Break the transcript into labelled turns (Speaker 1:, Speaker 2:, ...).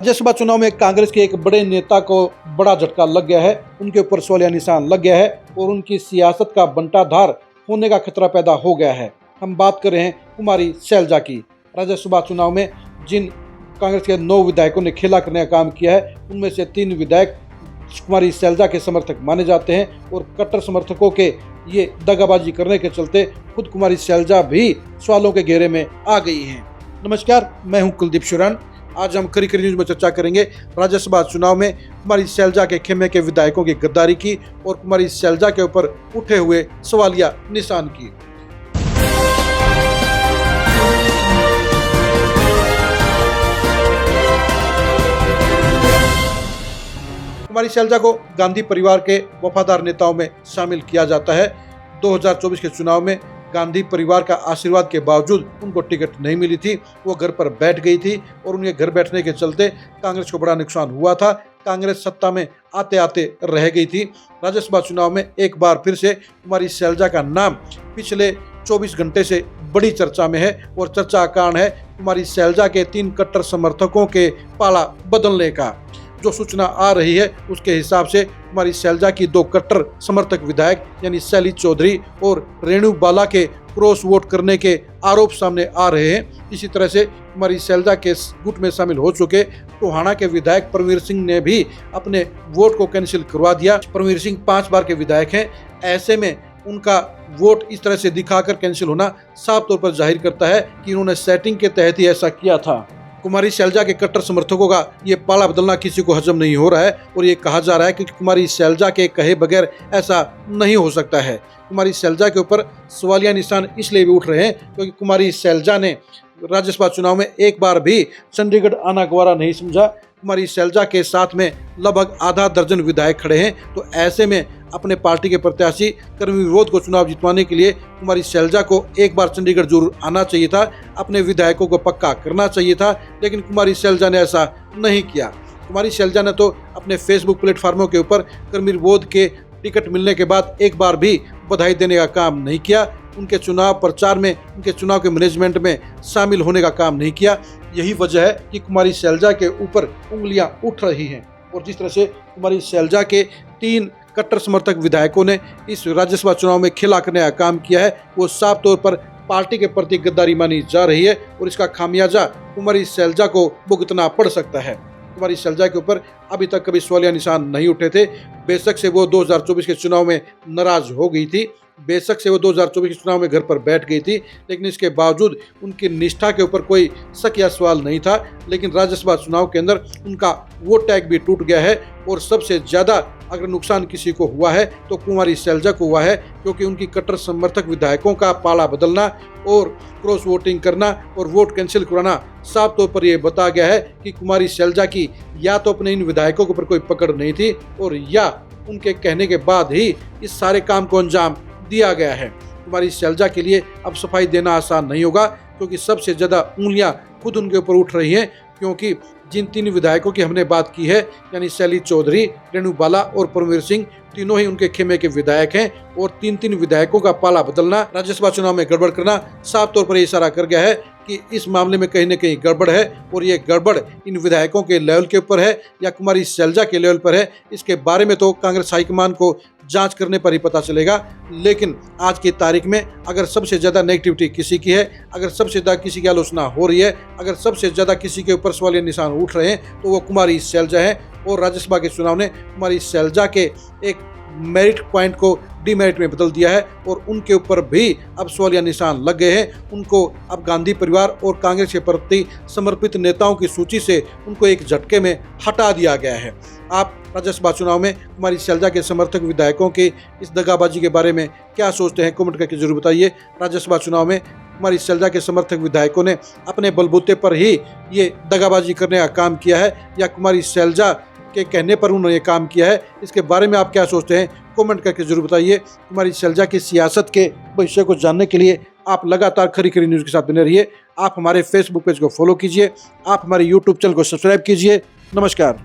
Speaker 1: राज्यसभा चुनाव में कांग्रेस के एक बड़े नेता को बड़ा झटका लग गया है। उनके ऊपर सवालिया निशान लग गया है और उनकी सियासत का बंटाधार होने का खतरा पैदा हो गया है। हम बात कर रहे हैं कुमारी शैलजा की। राज्यसभा चुनाव में जिन कांग्रेस के 9 विधायकों ने खेला करने का काम किया है, उनमें से 3 विधायक कुमारी शैलजा के समर्थक माने जाते हैं और कट्टर समर्थकों के ये दगाबाजी करने के चलते खुद कुमारी शैलजा भी सवालों के घेरे में आ गई हैं। नमस्कार, मैं हूं कुलदीप शुरान। आज हम खरी न्यूज में चर्चा करेंगे राज्यसभा चुनाव में कुमारी शैलजा के खेमे के विधायकों की गद्दारी की और कुमारी शैलजा के ऊपर उठे हुए सवालिया निशान की। कुमारी शैलजा को गांधी परिवार के वफादार नेताओं में शामिल किया जाता है। 2024 के चुनाव में गांधी परिवार का आशीर्वाद के बावजूद उनको टिकट नहीं मिली थी। वो घर पर बैठ गई थी और उनके घर बैठने के चलते कांग्रेस को बड़ा नुकसान हुआ था। कांग्रेस सत्ता में आते आते रह गई थी। राज्यसभा चुनाव में एक बार फिर से कुमारी शैलजा का नाम पिछले 24 घंटे से बड़ी चर्चा में है और चर्चा का कारण है कुमारी शैलजा के 3 कट्टर समर्थकों के पाला बदलने का। जो सूचना आ रही है उसके हिसाब से कुमारी शैलजा की 2 कट्टर समर्थक विधायक यानी शैली चौधरी और रेणु बाला के क्रॉस वोट करने के आरोप सामने आ रहे हैं। इसी तरह से कुमारी शैलजा के गुट में शामिल हो चुके टोहाना के विधायक परमवीर सिंह ने भी अपने वोट को कैंसिल करवा दिया। परमवीर सिंह 5 बार के विधायक हैं। ऐसे में उनका वोट इस तरह से दिखाकर कैंसिल होना साफ तौर पर जाहिर करता है कि उन्होंने सेटिंग के तहत ही ऐसा किया था। कुमारी शैलजा के कट्टर समर्थकों का ये पाला बदलना किसी को हजम नहीं हो रहा है और ये कहा जा रहा है कि कुमारी शैलजा के कहे बगैर ऐसा नहीं हो सकता है। कुमारी शैलजा के ऊपर सवालिया निशान इसलिए भी उठ रहे हैं क्योंकि कुमारी शैलजा ने राज्यसभा चुनाव में एक बार भी चंडीगढ़ आना गवारा नहीं समझा। कुमारी शैलजा के साथ में लगभग आधा दर्जन विधायक खड़े हैं, तो ऐसे में अपने पार्टी के प्रत्याशी कर्मी विरोध को चुनाव जितवाने के लिए कुमारी शैलजा को एक बार चंडीगढ़ जरूर आना चाहिए था, अपने विधायकों को पक्का करना चाहिए था, लेकिन कुमारी शैलजा ने ऐसा नहीं किया। कुमारी शैलजा ने तो अपने फेसबुक प्लेटफार्मों के ऊपर कर्मी विरोध के टिकट मिलने के बाद एक बार भी बधाई देने का काम नहीं किया। उनके चुनाव प्रचार में, उनके चुनाव के मैनेजमेंट में शामिल होने का काम नहीं किया। यही वजह है कि कुमारी शैलजा के ऊपर उंगलियां उठ रही हैं और जिस तरह से कुमारी शैलजा के 3 कट्टर समर्थक विधायकों ने इस राज्यसभा चुनाव में खेला करने का काम किया है, वो साफ तौर पर पार्टी के प्रति गद्दारी मानी जा रही है और इसका खामियाजा कुमारी शैलजा को भुगतना पड़ सकता है। कुमारी शैलजा के ऊपर अभी तक कभी सवालिया निशान नहीं उठे थे। बेशक से वो 2024 के चुनाव में नाराज हो गई थी, बेशक से वो 2024 के चुनाव में घर पर बैठ गई थी, लेकिन इसके बावजूद उनकी निष्ठा के ऊपर कोई शक या सवाल नहीं था। लेकिन राज्यसभा चुनाव के अंदर उनका वोट टैग भी टूट गया है और सबसे ज़्यादा अगर नुकसान किसी को हुआ है तो कुमारी शैलजा को हुआ है, क्योंकि उनकी कट्टर समर्थक विधायकों का पाला बदलना और क्रॉस वोटिंग करना और वोट कैंसिल कराना साफ तौर पर यह बता गया है कि कुमारी शैलजा की या तो अपने इन विधायकों के ऊपर कोई पकड़ नहीं थी और या उनके कहने के बाद ही इस सारे काम को अंजाम दिया गया है। कुमारी शैलजा के लिए अब सफाई देना आसान नहीं होगा, क्योंकि सबसे ज़्यादा उंगलियां खुद उनके ऊपर उठ रही हैं, क्योंकि जिन 3 विधायकों की हमने बात की है यानी शैली चौधरी, रेणु बाला और परमवीर सिंह, तीनों ही उनके खेमे के विधायक हैं और 3 विधायकों का पाला बदलना, राज्यसभा चुनाव में गड़बड़ करना साफ तौर पर इशारा कर गया है कि इस मामले में कहीं न कहीं गड़बड़ है और ये गड़बड़ इन विधायकों के लेवल के ऊपर है या कुमारी शैलजा के लेवल पर है। इसके बारे में तो कांग्रेस हाईकमान को जांच करने पर ही पता चलेगा। लेकिन आज की तारीख में अगर सबसे ज़्यादा नेगेटिविटी किसी की है, अगर सबसे ज़्यादा किसी की आलोचना हो रही है, अगर सबसे ज़्यादा किसी के ऊपर सवालिया निशान उठ रहे हैं तो वो कुमारी शैलजा है। और राज्यसभा के चुनाव ने कुमारी शैलजा के एक मेरिट पॉइंट को डीमेरिट में बदल दिया है और उनके ऊपर भी अब सवालिया निशान लग गए हैं। उनको अब गांधी परिवार और कांग्रेस के प्रति समर्पित नेताओं की सूची से उनको एक झटके में हटा दिया गया है। आप राज्यसभा चुनाव में कुमारी शैलजा के समर्थक विधायकों की इस दगाबाजी के बारे में क्या सोचते हैं, कमेंट करके जरूर बताइए। राज्यसभा चुनाव में कुमारी शैलजा के समर्थक विधायकों ने अपने बलबूते पर ही ये दगाबाजी करने का काम किया है या कुमारी शैलजा के कहने पर उन्होंने ये काम किया है, इसके बारे में आप क्या सोचते हैं, कमेंट करके जरूर बताइए। कुमारी शैलजा की सियासत के भविष्य को जानने के लिए आप लगातार खरी न्यूज़ के साथ बने रहिए। आप हमारे फेसबुक पेज को फॉलो कीजिए, आप हमारे यूट्यूब चैनल को सब्सक्राइब कीजिए। नमस्कार।